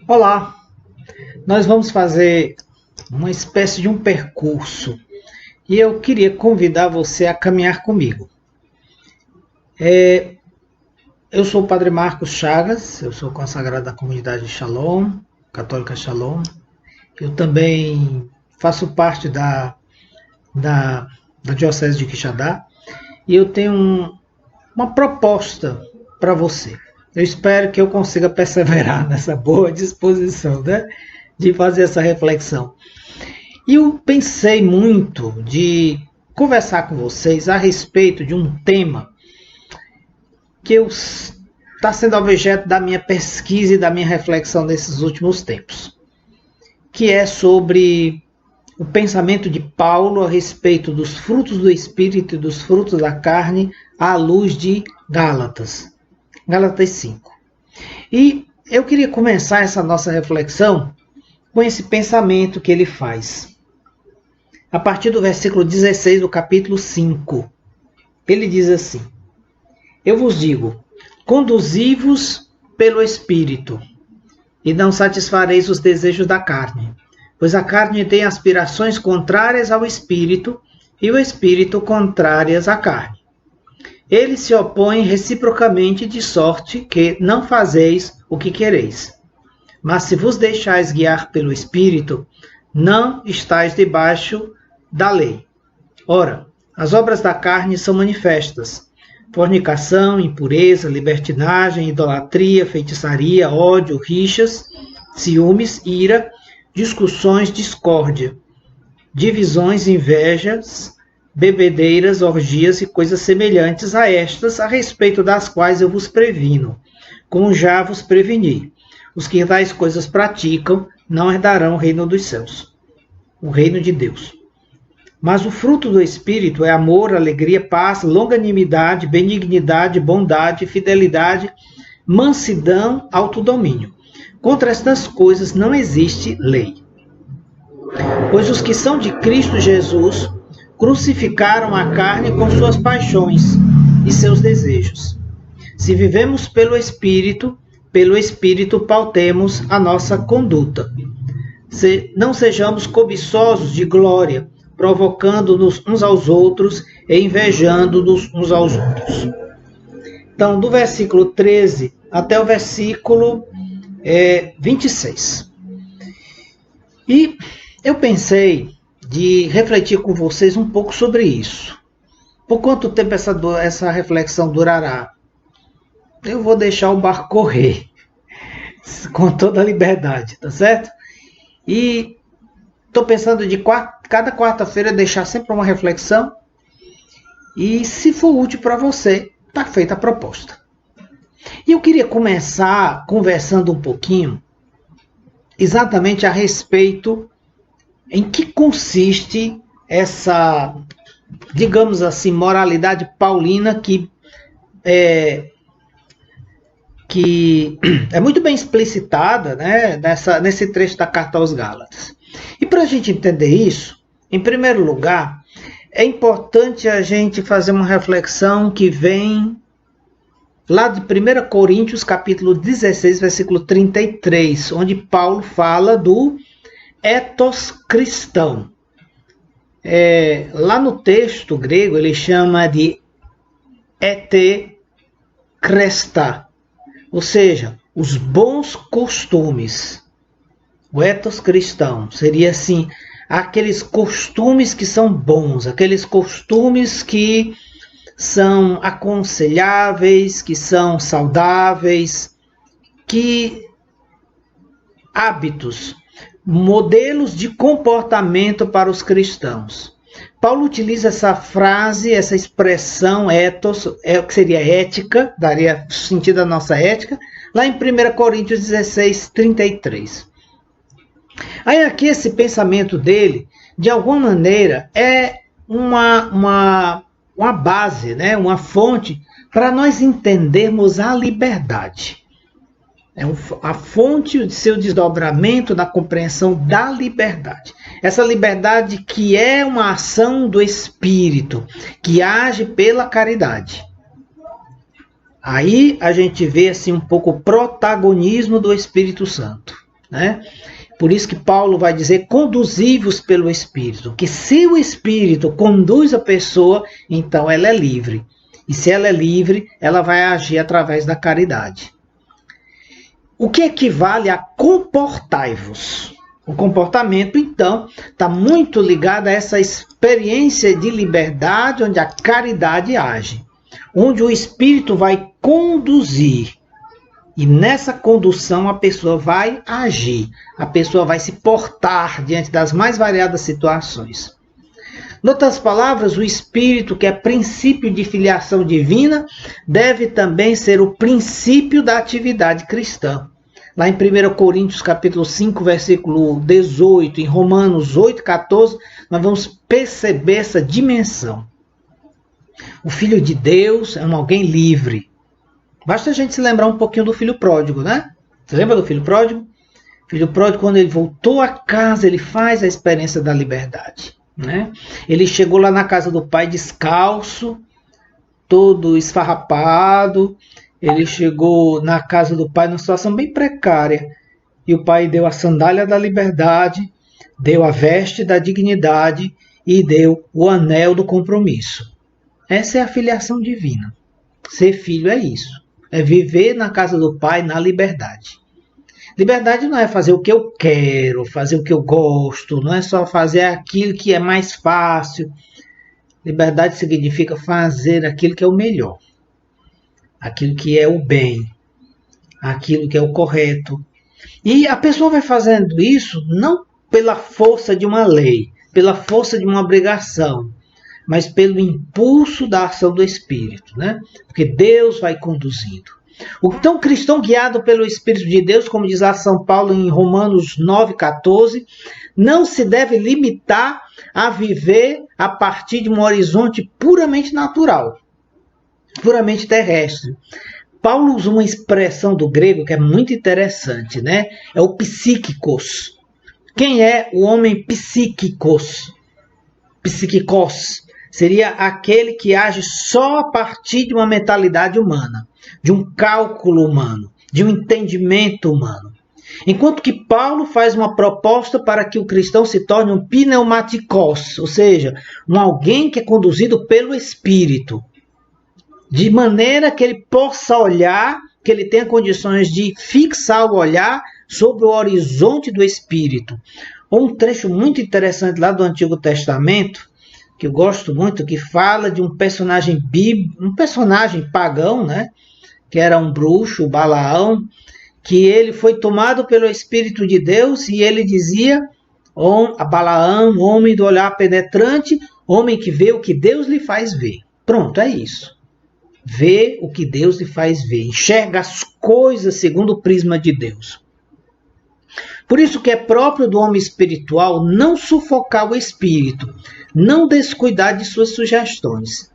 Olá, nós vamos fazer uma espécie de um percurso e eu queria convidar você a caminhar comigo. Eu sou o Padre Marcos Chagas, eu sou consagrado da comunidade Shalom, Católica Shalom. Eu também faço parte da Diocese de Quixadá e eu tenho uma proposta para você. Eu espero que eu consiga perseverar nessa boa disposição, né, de fazer essa reflexão. E eu pensei muito de conversar com vocês a respeito de um tema que está sendo objeto da minha pesquisa e da minha reflexão nesses últimos tempos, que é sobre o pensamento de Paulo a respeito dos frutos do Espírito e dos frutos da carne à luz de Gálatas 5. E eu queria começar essa nossa reflexão com esse pensamento que ele faz. A partir do versículo 16 do capítulo 5, ele diz assim: Eu vos digo, conduzi-vos pelo Espírito, e não satisfareis os desejos da carne, pois a carne tem aspirações contrárias ao Espírito, e o Espírito contrárias à carne. Eles se opõem reciprocamente, de sorte que não fazeis o que quereis. Mas se vos deixais guiar pelo Espírito, não estáis debaixo da lei. Ora, as obras da carne são manifestas: fornicação, impureza, libertinagem, idolatria, feitiçaria, ódio, rixas, ciúmes, ira, discussões, discórdia, divisões, invejas, bebedeiras, orgias e coisas semelhantes a estas, a respeito das quais eu vos previno, como já vos preveni. Os que tais coisas praticam não herdarão o reino dos céus, o reino de Deus. Mas o fruto do Espírito é amor, alegria, paz, longanimidade, benignidade, bondade, fidelidade, mansidão, autodomínio. Contra estas coisas não existe lei. Pois os que são de Cristo Jesus crucificaram a carne com suas paixões e seus desejos. Se vivemos pelo Espírito pautemos a nossa conduta. Não sejamos cobiçosos de glória, provocando-nos uns aos outros e invejando-nos uns aos outros. Então, do versículo 13 até o versículo 26. E eu pensei de refletir com vocês um pouco sobre isso. Por quanto tempo essa reflexão durará? Eu vou deixar o barco correr com toda a liberdade, tá certo? E estou pensando de cada quarta-feira deixar sempre uma reflexão. E se for útil para você, está feita a proposta. E eu queria começar conversando um pouquinho exatamente a respeito em que consiste essa, digamos assim, moralidade paulina que é muito bem explicitada, né, nesse trecho da Carta aos Gálatas. E para a gente entender isso, em primeiro lugar, é importante a gente fazer uma reflexão que vem lá de 1 Coríntios, capítulo 16, versículo 33, onde Paulo fala do ethos cristão. Lá no texto grego ele chama de kresta, ou seja, os bons costumes. O ethos cristão seria assim, aqueles costumes que são bons, aqueles costumes que são aconselháveis, que são saudáveis, hábitos, modelos de comportamento para os cristãos. Paulo utiliza essa frase, essa expressão ethos, que seria ética, daria sentido à nossa ética, lá em 1 Coríntios 16, 33. Aí aqui esse pensamento dele, de alguma maneira, é uma base, né? Uma fonte para nós entendermos a liberdade. A fonte de seu desdobramento na compreensão da liberdade. Essa liberdade que é uma ação do Espírito, que age pela caridade. Aí a gente vê assim um pouco o protagonismo do Espírito Santo. né? Por isso que Paulo vai dizer conduzivos pelo Espírito, que se o Espírito conduz a pessoa, então ela é livre. E se ela é livre, ela vai agir através da caridade. O que equivale a comportai-vos? O comportamento, então, está muito ligado a essa experiência de liberdade onde a caridade age, onde o Espírito vai conduzir. E nessa condução a pessoa vai agir, a pessoa vai se portar diante das mais variadas situações. Em outras palavras, o Espírito, que é princípio de filiação divina, deve também ser o princípio da atividade cristã. Lá em 1 Coríntios capítulo 5, versículo 18, em Romanos 8, 14, nós vamos perceber essa dimensão. O Filho de Deus é alguém livre. Basta a gente se lembrar um pouquinho do filho pródigo, né? Você lembra do filho pródigo? O filho pródigo, quando ele voltou a casa, ele faz a experiência da liberdade, né? Ele chegou lá na casa do pai descalço, todo esfarrapado. Ele chegou na casa do pai numa situação bem precária. E o pai deu a sandália da liberdade, deu a veste da dignidade e deu o anel do compromisso. Essa é a filiação divina. Ser filho é isso. É viver na casa do Pai na liberdade. Liberdade não é fazer o que eu quero, fazer o que eu gosto, não é só fazer aquilo que é mais fácil. Liberdade significa fazer aquilo que é o melhor, aquilo que é o bem, aquilo que é o correto. E a pessoa vai fazendo isso não pela força de uma lei, pela força de uma obrigação, mas pelo impulso da ação do Espírito, né? Porque Deus vai conduzindo. Então, o cristão guiado pelo Espírito de Deus, como diz lá São Paulo em Romanos 9,14, não se deve limitar a viver a partir de um horizonte puramente natural, puramente terrestre. Paulo usa uma expressão do grego que é muito interessante, né? É o psíquicos. Quem é o homem psíquicos? Psíquicos seria aquele que age só a partir de uma mentalidade humana, de um cálculo humano, de um entendimento humano. Enquanto que Paulo faz uma proposta para que o cristão se torne um pneumatikos, ou seja, um alguém que é conduzido pelo Espírito, de maneira que ele possa olhar, que ele tenha condições de fixar o olhar sobre o horizonte do Espírito. Um trecho muito interessante lá do Antigo Testamento, que eu gosto muito, que fala de um personagem bíblico, um personagem pagão, né? Que era um bruxo, o Balaão, que ele foi tomado pelo Espírito de Deus e ele dizia, a Balaão, homem do olhar penetrante, homem que vê o que Deus lhe faz ver. Pronto, é isso. Vê o que Deus lhe faz ver, enxerga as coisas segundo o prisma de Deus. Por isso que é próprio do homem espiritual não sufocar o espírito, não descuidar de suas sugestões.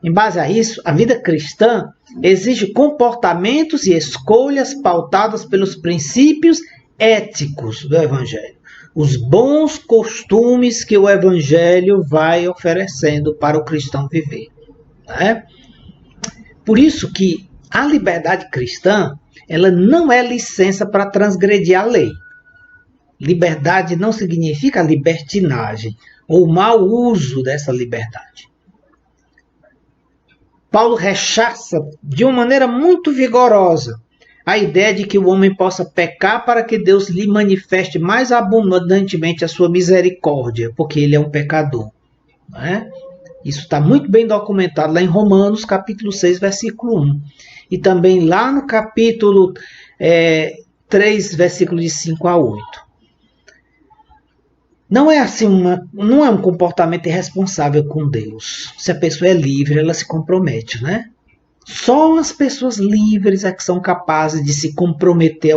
Em base a isso, a vida cristã exige comportamentos e escolhas pautadas pelos princípios éticos do Evangelho. Os bons costumes que o Evangelho vai oferecendo para o cristão viver, né? Por isso que a liberdade cristã, ela não é licença para transgredir a lei. Liberdade não significa libertinagem ou mau uso dessa liberdade. Paulo rechaça de uma maneira muito vigorosa a ideia de que o homem possa pecar para que Deus lhe manifeste mais abundantemente a sua misericórdia, porque ele é um pecador, não é? Isso está muito bem documentado lá em Romanos, capítulo 6, versículo 1. E também lá no capítulo 3, versículo de 5 a 8. Não é assim não é um comportamento irresponsável com Deus. Se a pessoa é livre, ela se compromete, né? Só as pessoas livres é que são capazes de se comprometer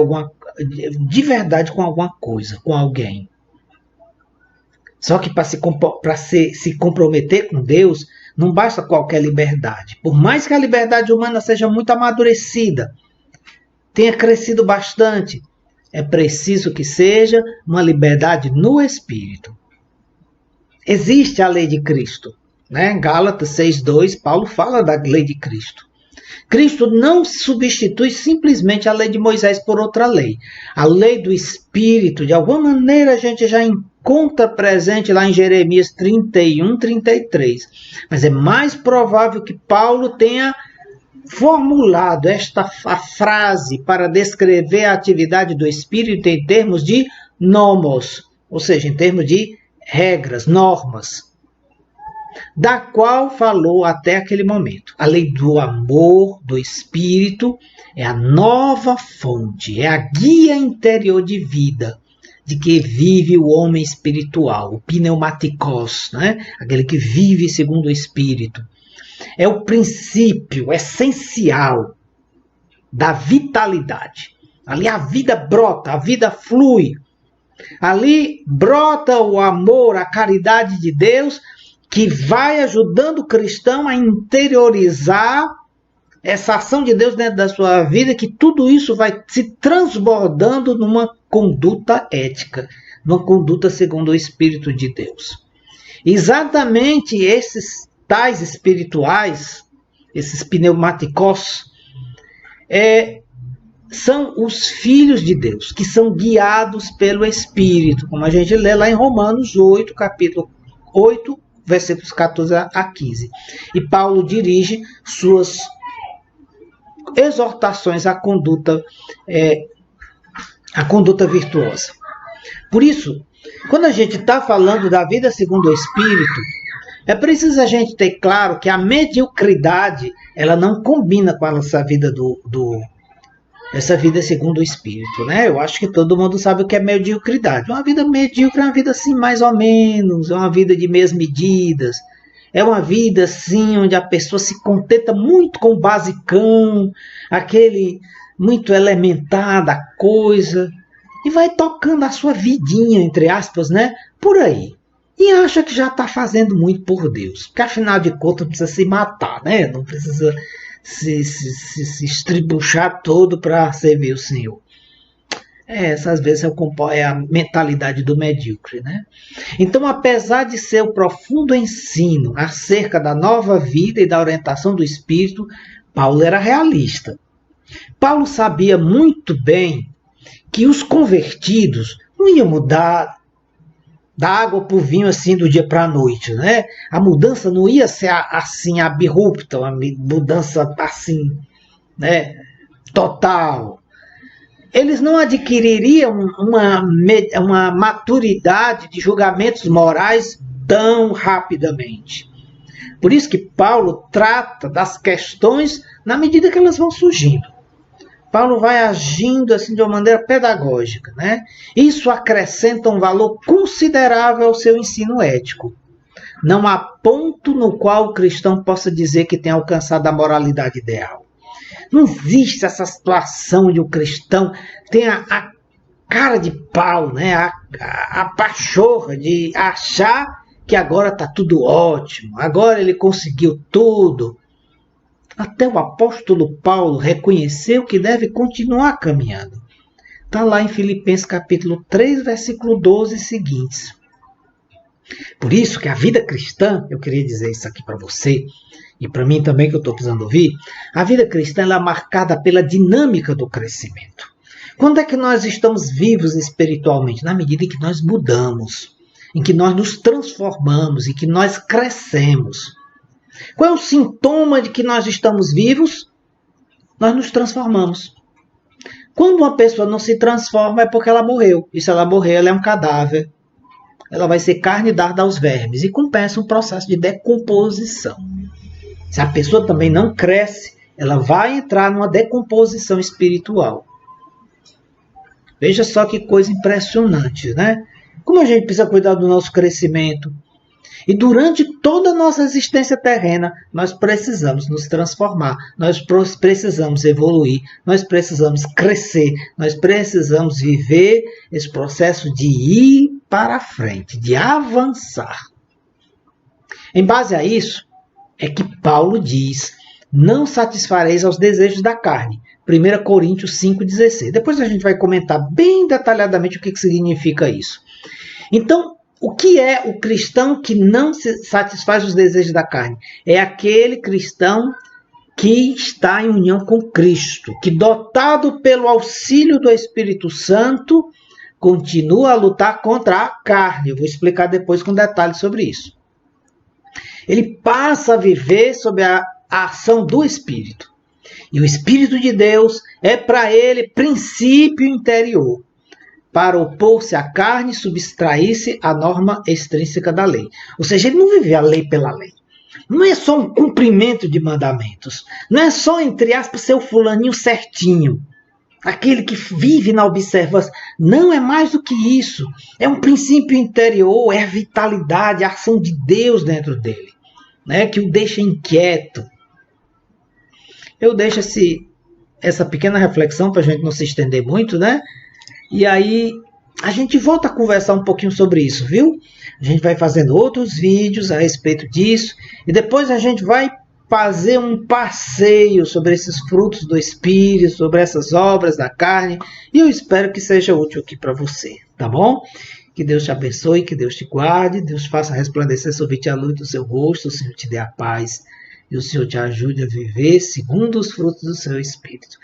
de verdade com alguma coisa, com alguém. Só que para se comprometer com Deus, não basta qualquer liberdade. Por mais que a liberdade humana seja muito amadurecida, tenha crescido bastante, é preciso que seja uma liberdade no Espírito. Existe a lei de Cristo, né? Gálatas 6:2, Paulo fala da lei de Cristo. Cristo não substitui simplesmente a lei de Moisés por outra lei. A lei do Espírito, de alguma maneira, a gente já encontra presente lá em Jeremias 31, 33. Mas é mais provável que Paulo tenha formulado esta frase para descrever a atividade do Espírito em termos de nomos, ou seja, em termos de regras, normas, da qual falou até aquele momento. A lei do amor, do Espírito, é a nova fonte, é a guia interior de vida, de que vive o homem espiritual, o pneumatikos, né? Aquele que vive segundo o Espírito. É o princípio essencial da vitalidade. Ali a vida brota, a vida flui. Ali brota o amor, a caridade de Deus, que vai ajudando o cristão a interiorizar essa ação de Deus dentro da sua vida, que tudo isso vai se transbordando numa conduta ética, numa conduta segundo o Espírito de Deus. Exatamente esses tais espirituais, esses pneumatikos, são os filhos de Deus, que são guiados pelo Espírito, como a gente lê lá em Romanos 8, capítulo 8, versículos 14 a 15. E Paulo dirige suas exortações à conduta virtuosa. Por isso, quando a gente está falando da vida segundo o Espírito, é preciso a gente ter claro que a mediocridade, ela não combina com a nossa vida essa vida segundo o Espírito, né? Eu acho que todo mundo sabe o que é mediocridade. Uma vida medíocre é uma vida assim, mais ou menos, é uma vida de meias medidas, é uma vida assim, onde a pessoa se contenta muito com o basicão, aquele muito elementar da coisa, e vai tocando a sua vidinha, entre aspas, né? Por aí. E acha que já está fazendo muito por Deus. Porque afinal de contas não precisa se matar, né? Não precisa se estribuchar todo para servir o Senhor. Essas vezes é a mentalidade do medíocre, né? Então, apesar de ser o profundo ensino acerca da nova vida e da orientação do Espírito, Paulo era realista. Paulo sabia muito bem que os convertidos não iam mudar da água para o vinho assim do dia para a noite, né? A mudança não ia ser assim abrupta, uma mudança assim, né? Total. Eles não adquiririam uma maturidade de julgamentos morais tão rapidamente. Por isso que Paulo trata das questões na medida que elas vão surgindo. Paulo vai agindo assim de uma maneira pedagógica, né? Isso acrescenta um valor considerável ao seu ensino ético. Não há ponto no qual o cristão possa dizer que tem alcançado a moralidade ideal. Não existe essa situação de o cristão tem a cara de pau, né? A pachorra de achar que agora está tudo ótimo, agora ele conseguiu tudo. Até o apóstolo Paulo reconheceu que deve continuar caminhando. Está lá em Filipenses capítulo 3, versículo 12 e seguintes. Por isso que a vida cristã, eu queria dizer isso aqui para você, e para mim também que eu estou precisando ouvir, a vida cristã ela é marcada pela dinâmica do crescimento. Quando é que nós estamos vivos espiritualmente? Na medida em que nós mudamos, em que nós nos transformamos, em que nós crescemos. Qual é o sintoma de que nós estamos vivos? Nós nos transformamos. Quando uma pessoa não se transforma é porque ela morreu. E se ela morrer, ela é um cadáver. Ela vai ser carne dada aos vermes. E começa um processo de decomposição. Se a pessoa também não cresce, ela vai entrar numa decomposição espiritual. Veja só que coisa impressionante, né? Como a gente precisa cuidar do nosso crescimento. E durante toda a nossa existência terrena, nós precisamos nos transformar, nós precisamos evoluir, nós precisamos crescer, nós precisamos viver esse processo de ir para frente, de avançar. Em base a isso, é que Paulo diz, não satisfareis aos desejos da carne. 1 Coríntios 5,16. Depois a gente vai comentar bem detalhadamente o que significa isso. Então, o que é o cristão que não se satisfaz os desejos da carne? É aquele cristão que está em união com Cristo, que dotado pelo auxílio do Espírito Santo, continua a lutar contra a carne. Eu vou explicar depois com detalhes sobre isso. Ele passa a viver sob a ação do Espírito. E o Espírito de Deus é para ele princípio interior, para opor-se à carne e subtrair-se à norma extrínseca da lei. Ou seja, ele não vive a lei pela lei. Não é só um cumprimento de mandamentos. Não é só, entre aspas, ser o fulaninho certinho. Aquele que vive na observância. Não é mais do que isso. É um princípio interior, é a vitalidade, a ação de Deus dentro dele, né, que o deixa inquieto. Eu deixo essa pequena reflexão para a gente não se estender muito, né? E aí a gente volta a conversar um pouquinho sobre isso, viu? A gente vai fazendo outros vídeos a respeito disso. E depois a gente vai fazer um passeio sobre esses frutos do Espírito, sobre essas obras da carne. E eu espero que seja útil aqui para você, tá bom? Que Deus te abençoe, que Deus te guarde, Deus faça resplandecer sobre ti a luz do seu rosto, o Senhor te dê a paz e o Senhor te ajude a viver segundo os frutos do seu Espírito.